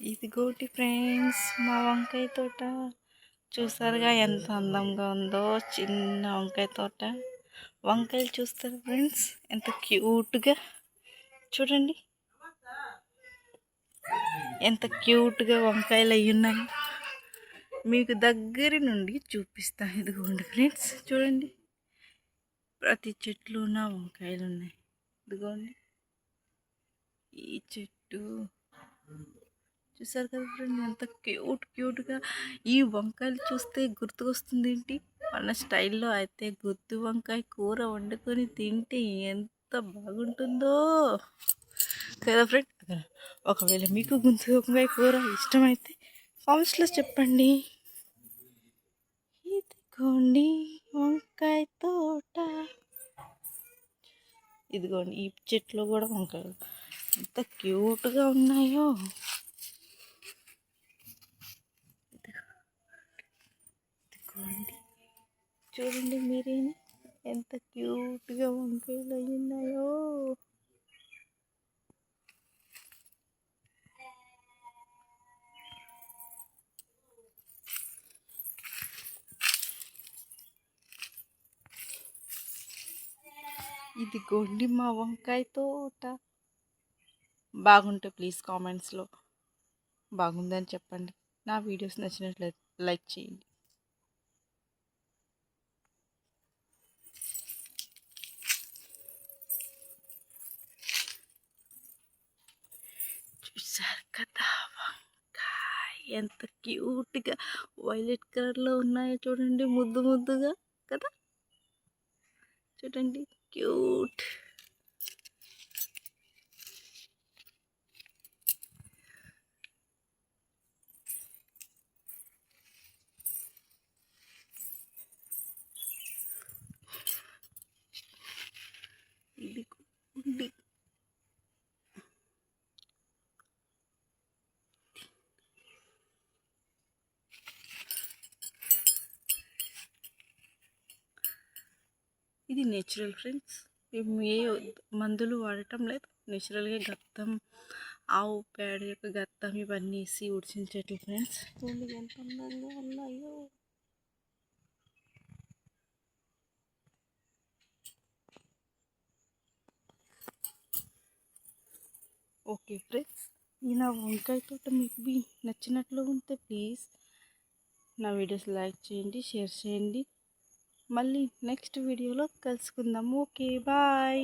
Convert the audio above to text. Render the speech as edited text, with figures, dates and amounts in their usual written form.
ఇదిగోటి friends, మా వంకాయ తోట చూసారుగా ఎంత అందంగా ఉందో. చిన్న వంకాయ తోట. వంకాయలు చూస్తారు ఫ్రెండ్స్, ఎంత క్యూట్గా. చూడండి ఎంత క్యూట్గా వంకాయలు అయి ఉన్నాయి. మీకు దగ్గర నుండి చూపిస్తా. ఇదిగోండి ఫ్రెండ్స్, చూడండి ప్రతి చెట్లున వంకాయలు ఉన్నాయి. ఇదిగోండి ఈ చెట్టు చూసారు కదా ఫ్రెండ్, ఎంత క్యూట్గా. ఈ వంకాయలు చూస్తే గుర్తుకొస్తుంది ఏంటి, మన స్టైల్లో అయితే గుత్తి వంకాయ కూర వండుకొని తింటే ఎంత బాగుంటుందో కదా ఫ్రెండ్. ఒకవేళ మీకు గుత్తి వంకాయ కూర ఇష్టమైతే కామెంట్స్లో చెప్పండి. ఇదిగోండి వంకాయ తోట. ఇదిగోండి ఈ చెట్లు కూడా వంకాయలు ఎంత క్యూట్గా ఉన్నాయో. చూడండి మీరే ఎంత క్యూట్గా వంకాయలు అయి ఉన్నాయో. ఇదిగోండి మా వంకాయ తోట. బాగుంటే ప్లీజ్ కామెంట్స్లో బాగుందని చెప్పండి. నా వీడియోస్ నచ్చినట్లయితే లైక్ చేయండి. చూసారు కదా వంకాయ ఎంత క్యూట్గా వైలెట్ కలర్లో ఉన్నాయో. చూడండి ముద్దు ముద్దుగా కదా. చూడండి క్యూట్. ఇది ఇది నేచురల్ ఫ్రెండ్స్. మేము ఏ మందులు వాడటం లేదు. నేచురల్గా గత్తం, ఆవు పేడ యొక్క గత్తం ఇవన్నీ వేసి ఉడిచిన చెట్లు ఫ్రెండ్స్. ఎంత అందంగా ఉన్నాయో. ఓకే ఫ్రెండ్స్, ఈ నా వంకాయ తోట మీకు నచ్చినట్లు ఉంటే ప్లీజ్ నా వీడియోస్ లైక్ చేయండి, షేర్ చేయండి. మళ్ళీ నెక్స్ట్ వీడియోలో కలుసుకుందాం. Okay bye.